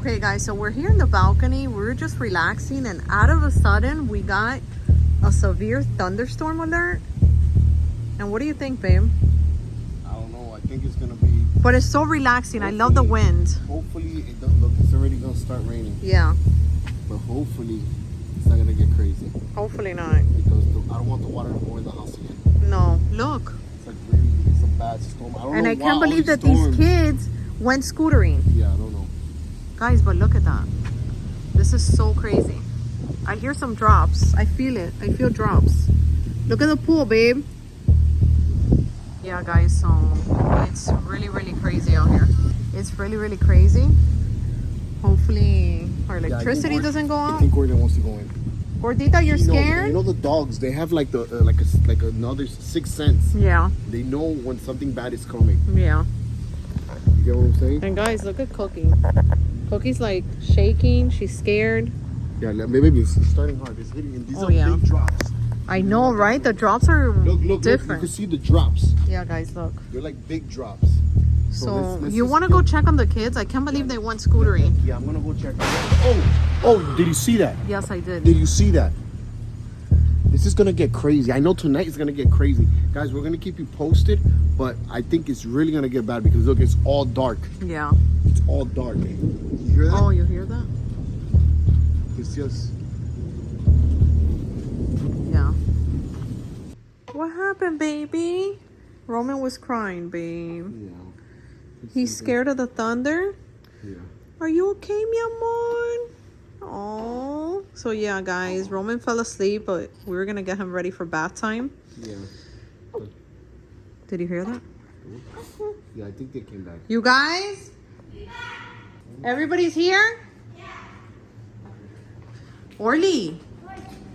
Okay guys, so we're here in the balcony. We're just relaxing and out of a sudden we got a severe thunderstorm alert. And what do you think, babe? I don't know. I think it's gonna be. But it's so relaxing. I love the wind. Hopefully it doesn't look. It's already gonna start raining. Yeah. But hopefully it's not gonna get crazy. Hopefully not. Because I don't want the water to go in the house again. No, look. It's like really, it's a bad storm. I don't know. And I why can't all believe that storms- these kids went scootering. Yeah, I don't know. Guys, but look at that. This is so crazy. I hear some drops. I feel it. I feel drops. Look at the pool, babe. Yeah, guys, so it's really, really crazy out here. It's really, really crazy. Hopefully our electricity doesn't go I out. think Gordon wants to go in. Gordita, you're scared? You know the dogs, they have like the like another sixth sense. Yeah. They know when something bad is coming. Yeah. You get what I'm saying? And guys, look at Cookie. Cookie's like shaking. She's scared. Yeah, maybe it's starting hard. It's hitting, and these are big drops. I know, right? The drops are Look, different. you can see the drops. Yeah, guys, look. They're like big drops. So let's you just want to go check on the kids? I can't believe they went scootering. Yeah, I'm gonna go check. Oh, did you see that? Yes, I did. Did you see that? This is gonna get crazy. I know tonight is gonna get crazy. Guys, we're gonna keep you posted, but I think it's really gonna get bad because look, it's all dark. Yeah. It's all dark. You hear that? Oh, you hear that? It's just... Yeah. What happened, baby? Roman was crying, babe. Yeah. He's scared of the thunder? Yeah. Are you okay, mi amor? Oh. So yeah, guys, Roman fell asleep, but we were gonna get him ready for bath time. Yeah. Did you hear that? Yeah, I think they came back. You guys? Everybody's here? Yeah. Orly,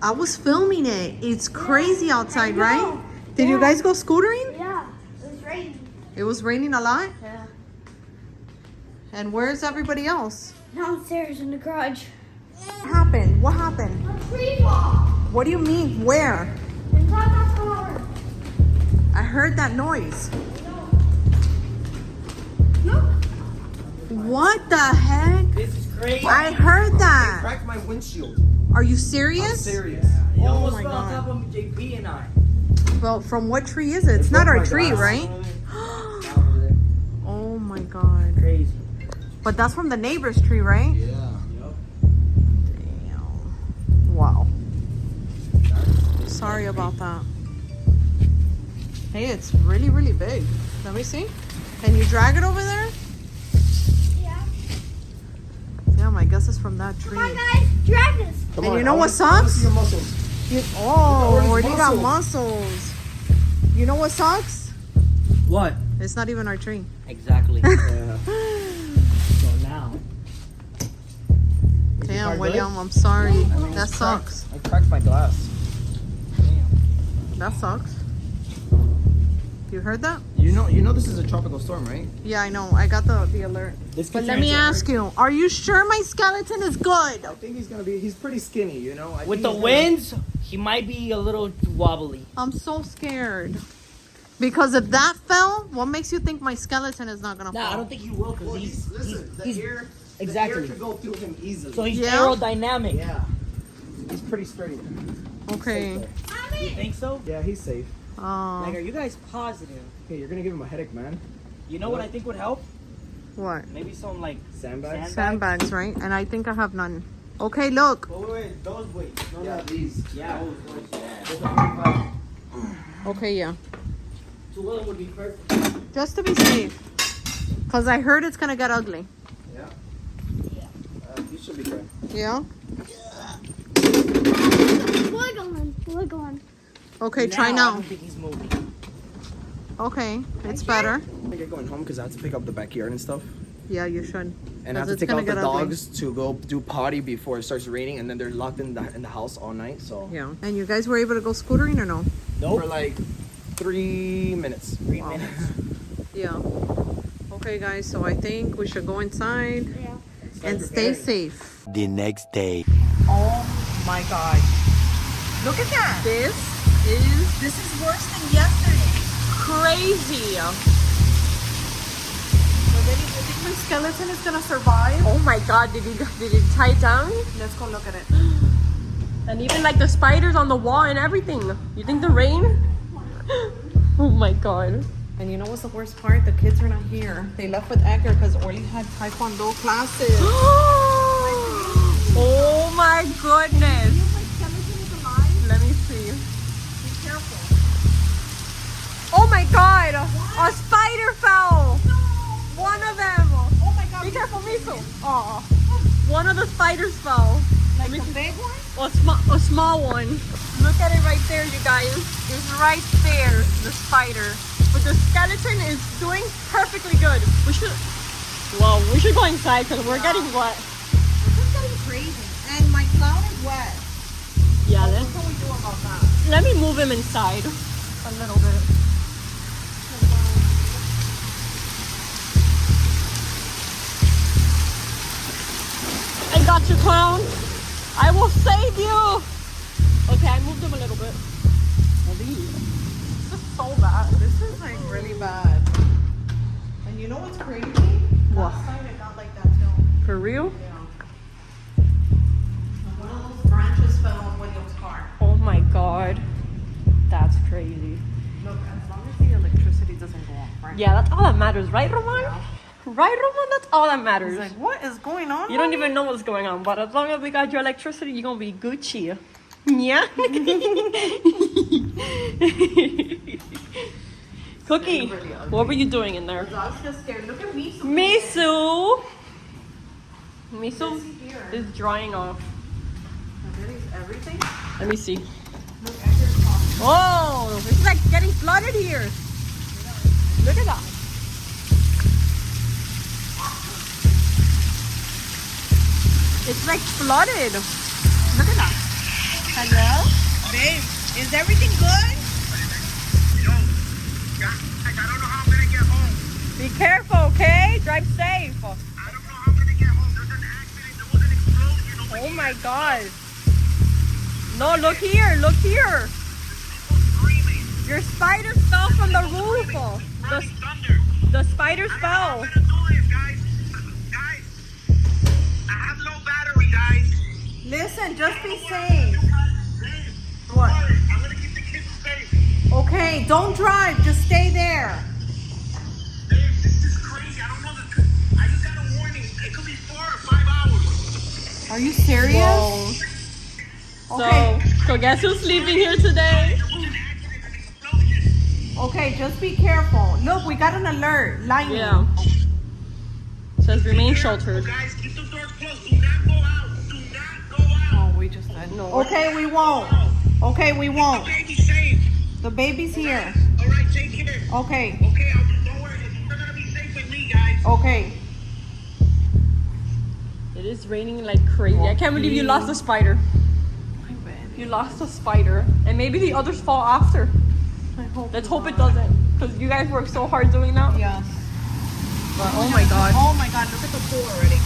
I was filming it. It's crazy outside, right? Did you guys go scootering? Yeah, it was raining. It was raining a lot? Yeah. And where's everybody else? Downstairs in the garage. What happened? What happened? A tree fall. What do you mean? Where? It's not that far. I heard that noise. Look. What the heck? This is crazy. I heard It that. cracked my windshield. Are you serious? I'm serious. It Oh almost my fell on God. top of JP and I. Well, from what tree is it? It's not our broke my tree, glass. right? Down over there. Oh my God. Crazy. But that's from the neighbor's tree, right? Yeah. Yep. Damn. Wow. Sorry about that. Hey, it's really, really big. Let me see. Can you drag it over there? Yeah. Damn, I guess it's from that tree. Come on, guys. Drag this. Come And on, you know I what wanna sucks? see your muscles. Oh, Orly's already got muscles. muscles. You know what sucks? What? It's not even our tree. Exactly. Yeah. So now. Damn, William, I'm sorry. That sucks. I cracked my glass. That sucks. You heard that? You know this is a tropical storm, right? Yeah, I know. I got the alert. This But could let turn me into ask you, are you sure my skeleton is good? I think he's pretty skinny, you know? With the winds, he might be a little wobbly. I'm so scared. Because if that fell, what makes you think my skeleton is not gonna fall? Nah, I don't think he will because he's air exactly. could go through him easily. So he's Yeah? aerodynamic. yeah. He's pretty sturdy. Okay. You think so? Yeah, he's safe. Like, are you guys positive? Hey, you're gonna give him a headache, man. You know what I think would help? What? Maybe some like Sandbags? Sandbags, right? And I think I have none. Okay, look. wait, those weights. Yeah, these. Yeah. Okay, yeah. Two of them would be perfect. Just to be safe. Because I heard it's gonna get ugly. Yeah? You should be good. Yeah? Wiggle on. Okay, try I now. don't think he's moving. Okay, it's better. You're going home because I have to pick up the backyard and stuff. Yeah, you should. And I have to it's take gonna out the get ugly. dogs to go do potty before it starts raining, and then they're locked in the house all night, so. Yeah. And you guys were able to go scootering or no? For like 3 minutes. 3 minutes. Yeah. Okay, guys, so I think we should go inside Yeah. and stay safe. The next day. Oh my God. Look at that. This is worse than yesterday. Crazy. So then you think my skeleton is gonna survive? Oh my god, did it tie it down? Let's go look at it. And even like the spiders on the wall and everything. You think the rain? Oh my god. And you know what's the worst part? The kids are not here. They left with Edgar because Orly had taekwondo classes. Oh my goodness. Let me see. Be careful. Oh my god. A spider fell. One of them. Oh my god. Be careful, Miso. Oh. One of the spiders fell. Like the big one? A small one. Look at it right there, you guys. It's right there, the spider. But the skeleton is doing perfectly good. We should go inside because we're getting wet. This is getting crazy. And my clown is wet. Yeah, What can we do about that? let me move him inside a little bit. I got you, clown. I will save you. Okay, I moved him a little bit. This is so bad. This is like really bad. And you know what's crazy? What? Last time it got like that too. For real? Yeah. One of those branches fell on William's car. Oh my god. That's crazy. Look, as long as the electricity doesn't go off, right? Yeah, that's all that matters, right, Roman? Yeah. Right, Roman? That's all that matters. He's like, what is going on? You don't even know what's going on, but as long as we got your electricity, you're gonna be Gucci. Yeah. Cookie, really ugly. what were you doing in there? The dog's just scared. Look at me. Misu. Misu Here. is drying off. There is everything. Let me see. Look, Edgar's talking. Oh, it's like getting flooded here. Look at that. It's like flooded. Look at that. Hello? Babe, is everything good? Yo, guys, I don't know how I'm gonna get home. Be careful, okay? Drive safe. I don't know how I'm gonna get home. There's an accident. There was an explosion over Oh my god. No, look here. Look here. people screaming. Your spiders fell from the roof. Running thunder. The spiders I don't know how fell. I'm gonna do this, guys. Guys, I have low battery, guys. Listen, just be safe. What? I'm gonna keep the kids safe. Okay, don't drive. Just stay there. Babe, this is crazy. I don't know. I just got a warning. It could be 4 or 5 hours. Are you serious? Whoa. Okay. So guess who's sleeping here today? There was an accident, an explosion. Okay, just be careful. Look, we got an alert. Lightning. Yeah. Says remain sheltered. Guys, keep the doors closed. Do not go out. Do not go out. Oh, we just said No. okay, we won't. Okay, we won't. Baby safe. The baby's here. All right, take care. Okay. Okay, don't worry. You're gonna be safe with me, guys. Okay. It is raining like crazy. I can't believe you lost a spider. You lost a spider. And maybe the others fall after. I hope. Let's hope it doesn't. Because you guys work so hard doing that. Yes. But oh my god. Oh my god, look at the pool already.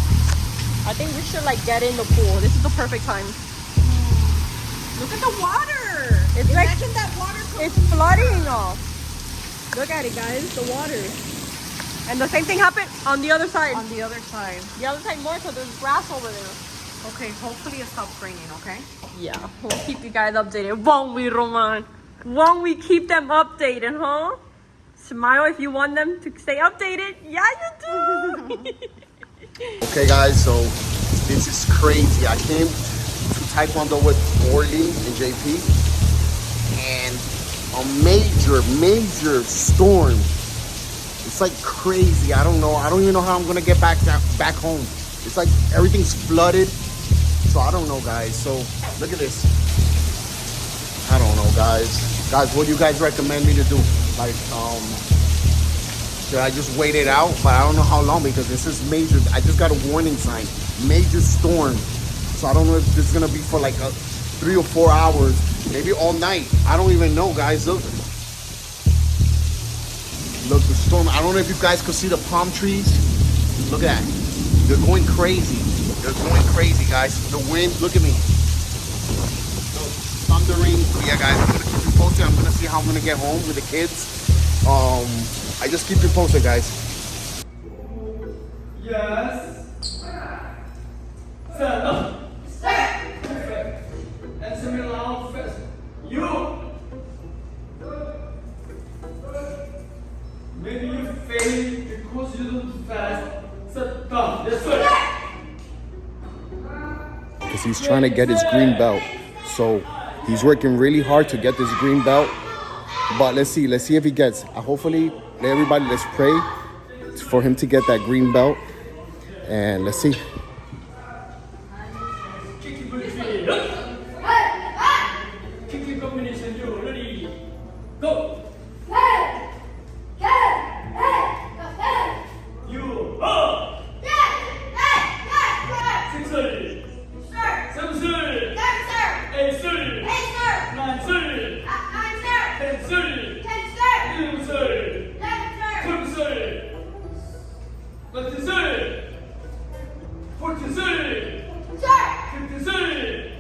I think we should like get in the pool. This is the perfect time. Look at the water. It's like Imagine that water comes it's flooding off. Look at it, guys. The water. And the same thing happened on the other side. on the other side. The other side more because there's grass over there. Okay, hopefully it stops raining, okay? Yeah, we'll keep you guys updated. Won't we, Roman? Won't we keep them updated, huh? Smile if you want them to stay updated. Yeah, you do. Okay, guys, so this is crazy. I came to Taekwondo with Orly and JP, and a major storm. It's like crazy. I don't know. I don't even know how I'm gonna get back home. It's like everything's flooded. So I don't know, guys. So look at this. I don't know, guys. Guys, what do you guys recommend me to do? Like, should I just wait it out? But I don't know how long because this is major. I just got a warning sign. Major storm. So I don't know if this is gonna be for like 3 or 4 hours, maybe all night. I don't even know, guys. Look. Look, the storm. I don't know if you guys could see the palm trees. Look at that. They're going crazy. They're going crazy, guys. The wind, look at me. Look, thundering. But yeah, guys, I'm gonna keep you posted. I'm gonna see how I'm gonna get home with the kids. I just keep you posted, guys. Yes. because he's trying to get his green belt. So he's working really hard to get this green belt. But let's see if he gets. Hopefully, everybody, let's pray for him to get that green belt. And let's see. Kicking combination, you ready? Go! You up! Six-thirty. Seven-thirty. Eight-thirty. Nine-thirty. 10:30, 11:30, 12:30, 13:30, 14:30, 15:30,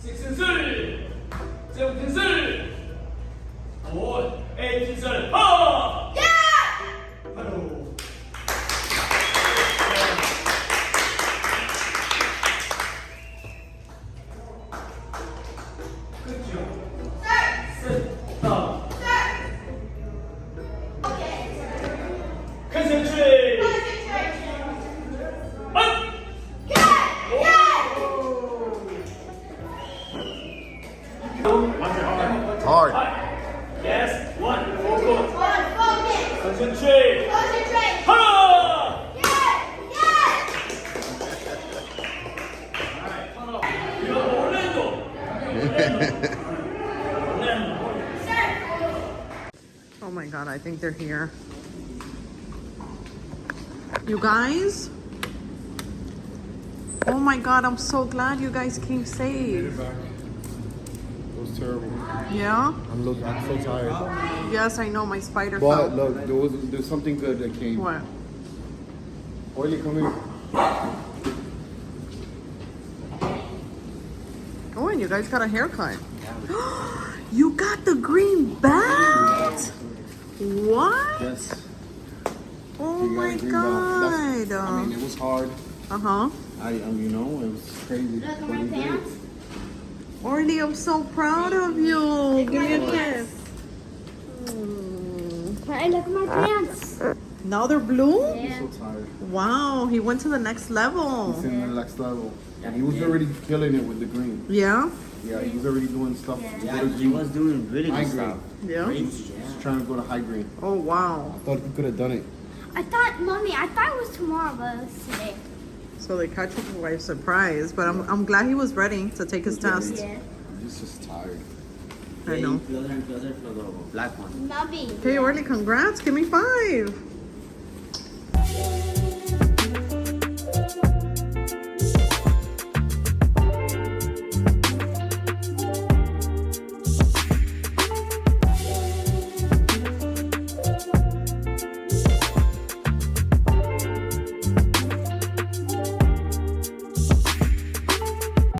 16:30, 17:30, 18:30. Ha! Hello. Good job. Sit down. Concentrate! Up! Hard. Yes, one. Focus. Concentrate. Ha! You're Orlando. Oh my god, I think they're here. You guys? Oh my god, I'm so glad you guys came safe. It was terrible. Yeah? I'm so tired. Yes, I know, my spider But fell. look, there's something good that came. What? Orly, come here. Oh, and you guys got a haircut. You got the green belt? What? Yes. Oh You got a my green belt. god. I mean, it was hard. Uh-huh. You know, it was crazy. But you did it. Orly, I'm so proud of you. Give me a kiss. Hey, look at my pants. Now they're blue? Yeah. So tired. Wow, he went to the next level. He's in the next level. And he was already killing it with the green. Yeah? Yeah, he was already doing stuff. Yeah, he was doing really High good green. stuff. Yeah? He's trying to go to high green. Oh, wow. I thought he could have done it. I thought it was tomorrow, but it was today. So they catch you by surprise, but I'm glad he was ready to take his test. Yeah. He's just tired. I know. Closer and closer for the black one. Nubby. Okay, Orly, congrats. Give me 5.